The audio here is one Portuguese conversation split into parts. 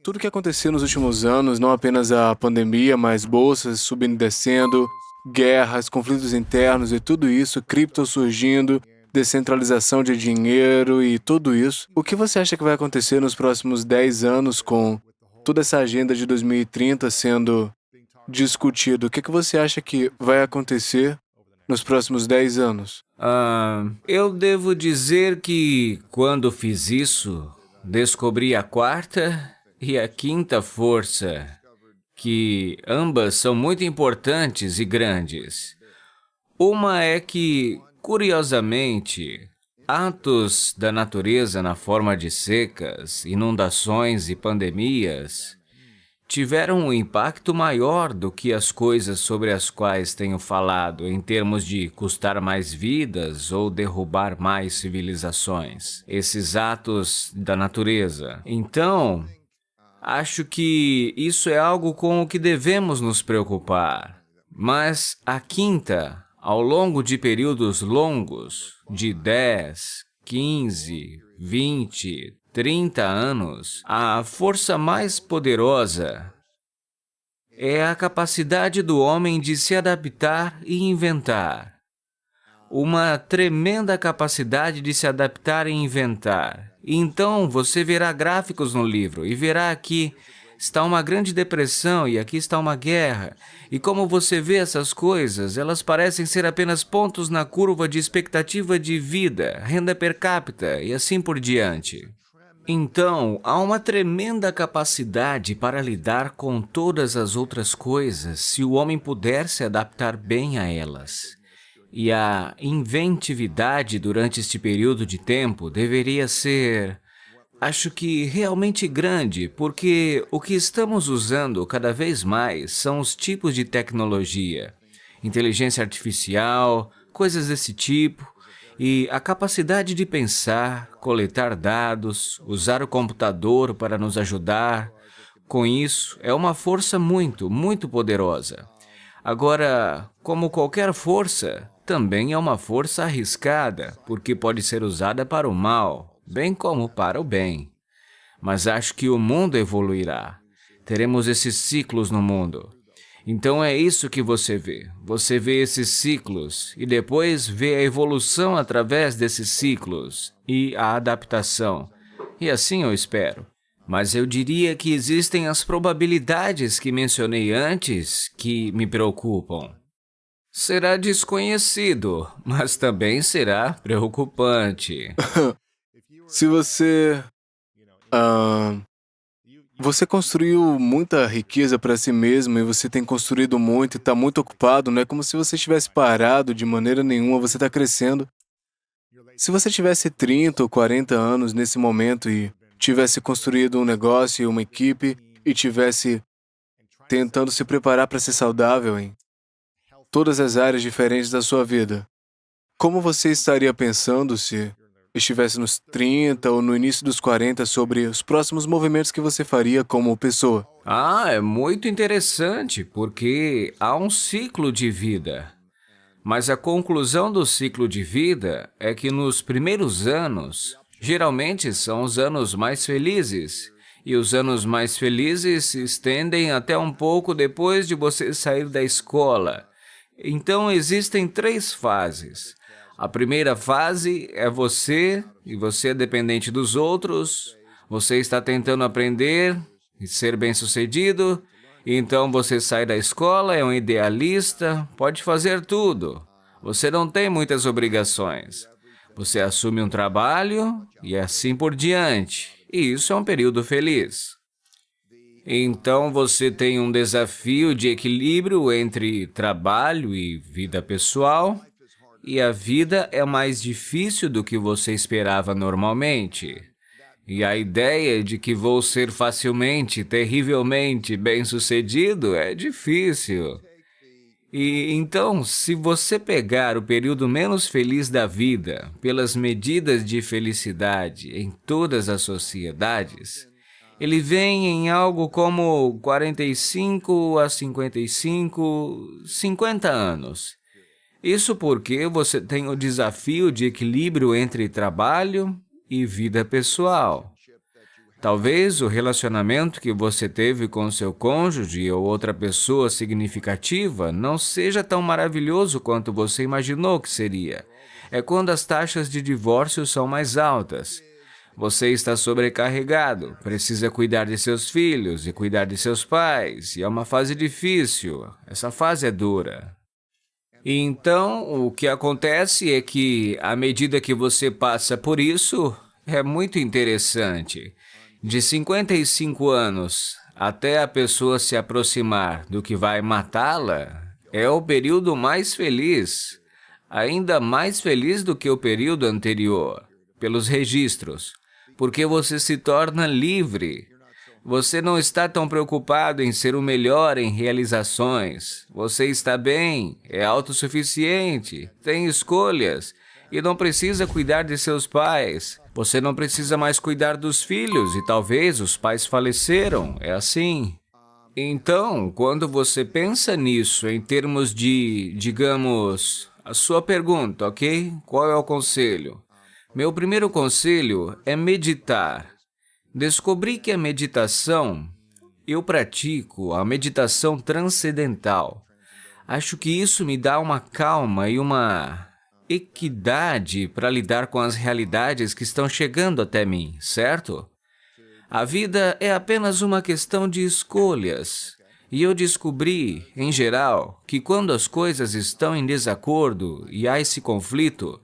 tudo que aconteceu nos últimos anos, não apenas a pandemia, mas bolsas subindo e descendo, guerras, conflitos internos e tudo isso, cripto surgindo, descentralização de dinheiro e tudo isso. O que você acha que vai acontecer nos próximos 10 anos com toda essa agenda de 2030 sendo discutido? O que você acha que vai acontecer nos próximos 10 anos? Eu devo dizer que, quando fiz isso, descobri a quarta e a quinta força, que ambas são muito importantes e grandes. Uma é que, curiosamente, atos da natureza na forma de secas, inundações e pandemias tiveram um impacto maior do que as coisas sobre as quais tenho falado, em termos de custar mais vidas ou derrubar mais civilizações. Esses atos da natureza. Então, acho que isso é algo com o que devemos nos preocupar. Mas a quinta, ao longo de períodos longos, de 10, 15, 20, 30 anos, a força mais poderosa é a capacidade do homem de se adaptar e inventar. Uma tremenda capacidade de se adaptar e inventar. Então, você verá gráficos no livro e verá aqui está uma grande depressão e aqui está uma guerra. E como você vê essas coisas, elas parecem ser apenas pontos na curva de expectativa de vida, renda per capita e assim por diante. Então, há uma tremenda capacidade para lidar com todas as outras coisas se o homem puder se adaptar bem a elas. E a inventividade durante este período de tempo deveria ser, acho que realmente grande, porque o que estamos usando cada vez mais são os tipos de tecnologia, inteligência artificial, coisas desse tipo, e a capacidade de pensar, coletar dados, usar o computador para nos ajudar. Com isso, é uma força muito, muito poderosa. Agora, como qualquer força, também é uma força arriscada, porque pode ser usada para o mal, bem como para o bem. Mas acho que o mundo evoluirá. Teremos esses ciclos no mundo. Então é isso que você vê. Você vê esses ciclos e depois vê a evolução através desses ciclos e a adaptação. E assim eu espero. Mas eu diria que existem as probabilidades que mencionei antes que me preocupam. Será desconhecido, mas também será preocupante. Se você... Você construiu muita riqueza para si mesmo e você tem construído muito e está muito ocupado, não é como se você estivesse parado de maneira nenhuma, você está crescendo. Se você tivesse 30 ou 40 anos nesse momento e tivesse construído um negócio e uma equipe e tivesse tentando se preparar para ser saudável em todas as áreas diferentes da sua vida, como você estaria pensando se estivesse nos 30 ou no início dos 40 sobre os próximos movimentos que você faria como pessoa? É muito interessante, porque há um ciclo de vida. Mas a conclusão do ciclo de vida é que nos primeiros anos, geralmente são os anos mais felizes. E os anos mais felizes se estendem até um pouco depois de você sair da escola. Então existem 3 fases. A primeira fase é você, e você é dependente dos outros. Você está tentando aprender e ser bem-sucedido. Então você sai da escola, é um idealista, pode fazer tudo. Você não tem muitas obrigações. Você assume um trabalho e assim por diante. E isso é um período feliz. Então você tem um desafio de equilíbrio entre trabalho e vida pessoal. E a vida é mais difícil do que você esperava normalmente. E a ideia de que vou ser facilmente, terrivelmente bem-sucedido é difícil. E então, se você pegar o período menos feliz da vida pelas medidas de felicidade em todas as sociedades, ele vem em algo como 45 a 55, 50 anos. Isso porque você tem o desafio de equilíbrio entre trabalho e vida pessoal. Talvez o relacionamento que você teve com seu cônjuge ou outra pessoa significativa não seja tão maravilhoso quanto você imaginou que seria. É quando as taxas de divórcio são mais altas. Você está sobrecarregado, precisa cuidar de seus filhos e cuidar de seus pais, e é uma fase difícil. Essa fase é dura. E então, o que acontece é que, à medida que você passa por isso, é muito interessante. De 55 anos até a pessoa se aproximar do que vai matá-la, é o período mais feliz. Ainda mais feliz do que o período anterior, pelos registros, porque você se torna livre. Você não está tão preocupado em ser o melhor em realizações. Você está bem, é autossuficiente, tem escolhas e não precisa cuidar de seus pais. Você não precisa mais cuidar dos filhos e talvez os pais faleceram, é assim. Então, quando você pensa nisso em termos de, digamos, a sua pergunta, ok? Qual é o conselho? Meu primeiro conselho é meditar. Descobri que a meditação, eu pratico a meditação transcendental. Acho que isso me dá uma calma e uma equidade para lidar com as realidades que estão chegando até mim, certo? A vida é apenas uma questão de escolhas. E eu descobri, em geral, que quando as coisas estão em desacordo e há esse conflito,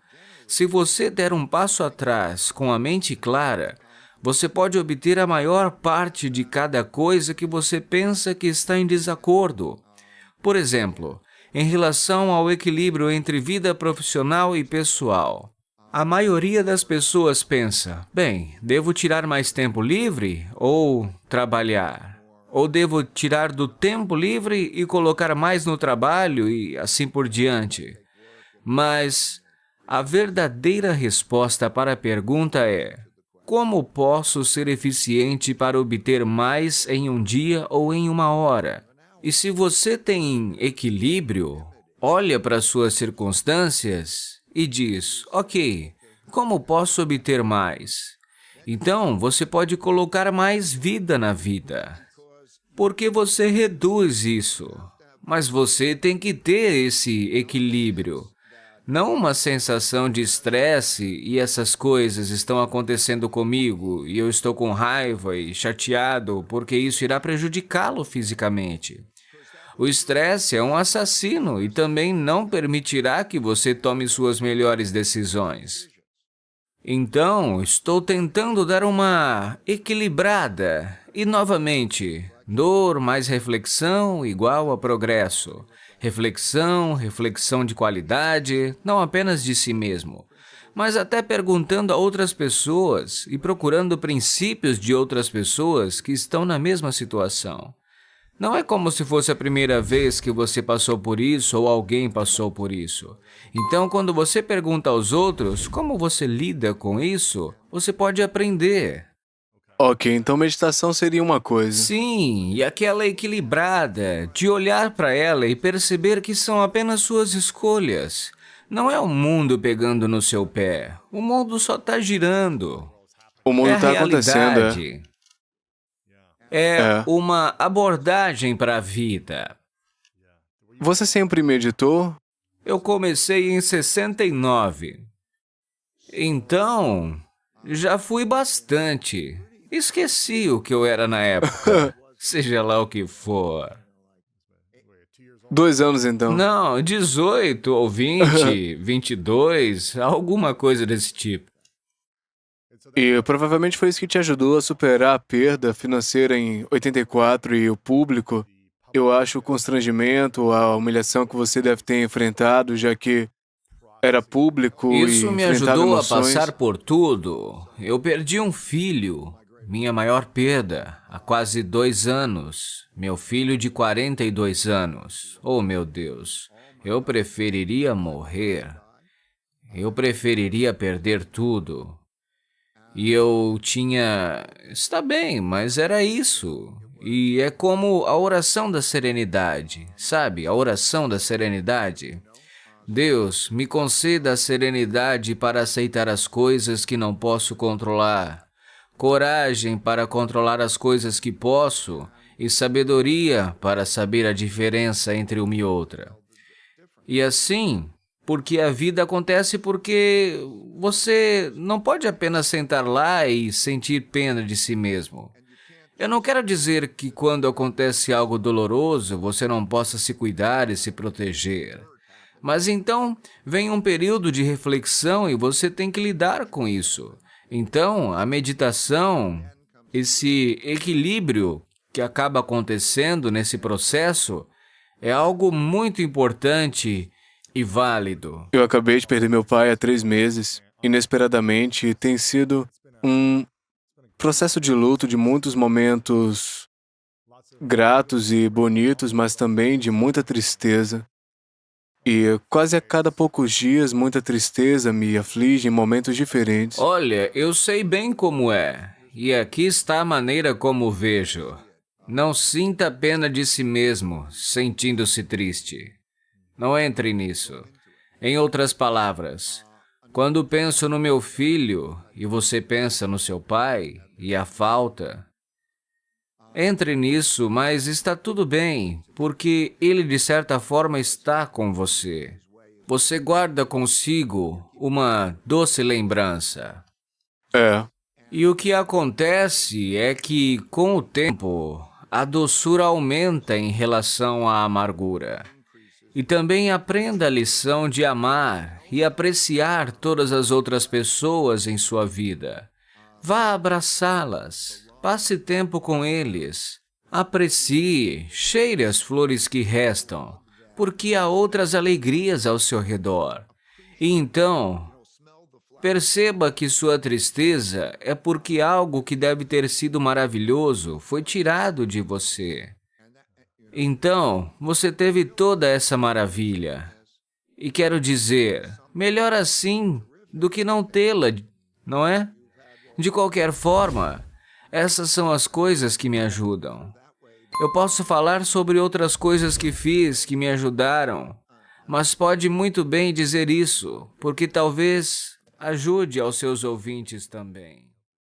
se você der um passo atrás com a mente clara, você pode obter a maior parte de cada coisa que você pensa que está em desacordo. Por exemplo, em relação ao equilíbrio entre vida profissional e pessoal. A maioria das pessoas pensa, bem, devo tirar mais tempo livre ou trabalhar? Ou devo tirar do tempo livre e colocar mais no trabalho e assim por diante? Mas a verdadeira resposta para a pergunta é: como posso ser eficiente para obter mais em um dia ou em uma hora? E se você tem equilíbrio, olha para suas circunstâncias e diz, ok, como posso obter mais? Então, você pode colocar mais vida na vida. Porque você reduz isso. Mas você tem que ter esse equilíbrio. Não uma sensação de estresse e essas coisas estão acontecendo comigo e eu estou com raiva e chateado porque isso irá prejudicá-lo fisicamente. O estresse é um assassino e também não permitirá que você tome suas melhores decisões. Então, estou tentando dar uma equilibrada e, novamente, dor mais reflexão igual a progresso. Reflexão de qualidade, não apenas de si mesmo, mas até perguntando a outras pessoas e procurando princípios de outras pessoas que estão na mesma situação. Não é como se fosse a primeira vez que você passou por isso ou alguém passou por isso. Então, quando você pergunta aos outros como você lida com isso, você pode aprender. Ok, então meditação seria uma coisa. Sim, e aquela equilibrada, de olhar para ela e perceber que são apenas suas escolhas. Não é o mundo pegando no seu pé, o mundo só está girando. O mundo É a está acontecendo, realidade. É é. uma abordagem para a vida. Você sempre meditou? Eu comecei em 69. Então, já fui bastante. Esqueci o que eu era na época, seja lá o que for. 2 anos então. Não, 18 ou 20, 22, alguma coisa desse tipo. E provavelmente foi isso que te ajudou a superar a perda financeira em 84 e o público. Eu acho o constrangimento, a humilhação que você deve ter enfrentado, já que era público e Isso me enfrentava ajudou a emoções. passar por tudo. Eu perdi um filho, minha maior perda, há quase 2 anos. Meu filho de 42 anos. Oh, meu Deus, eu preferiria morrer. Eu preferiria perder tudo. E eu tinha... Está bem, mas era isso. E é como a oração da serenidade, sabe? A oração da serenidade. Deus, me conceda a serenidade para aceitar as coisas que não posso controlar. coragem para controlar as coisas que posso e sabedoria para saber a diferença entre uma e outra. E assim, porque a vida acontece porque você não pode apenas sentar lá e sentir pena de si mesmo. Eu não quero dizer que quando acontece algo doloroso, você não possa se cuidar e se proteger. Mas então, vem um período de reflexão e você tem que lidar com isso. Então, a meditação, esse equilíbrio que acaba acontecendo nesse processo, é algo muito importante e válido. Eu acabei de perder meu pai há 3 meses, inesperadamente, e tem sido um processo de luto de muitos momentos gratos e bonitos, mas também de muita tristeza. E quase a cada poucos dias, muita tristeza me aflige em momentos diferentes. Olha, eu sei bem como é, e aqui está a maneira como vejo. Não sinta pena de si mesmo, sentindo-se triste. Não entre nisso. Em outras palavras, quando penso no meu filho e você pensa no seu pai e a falta, entre nisso, mas está tudo bem, porque ele de certa forma está com você. Você guarda consigo uma doce lembrança. É, E o que acontece é que, com o tempo, a doçura aumenta em relação à amargura. E também aprenda a lição de amar e apreciar todas as outras pessoas em sua vida. Vá abraçá-las, passe tempo com eles, aprecie, cheire as flores que restam, porque há outras alegrias ao seu redor. E então, perceba que sua tristeza é porque algo que deve ter sido maravilhoso foi tirado de você. Então, você teve toda essa maravilha. E quero dizer, melhor assim do que não tê-la, não é? De qualquer forma, essas são as coisas que me ajudam. Eu posso falar sobre outras coisas que fiz que me ajudaram, mas pode muito bem dizer isso, porque talvez ajude aos seus ouvintes também.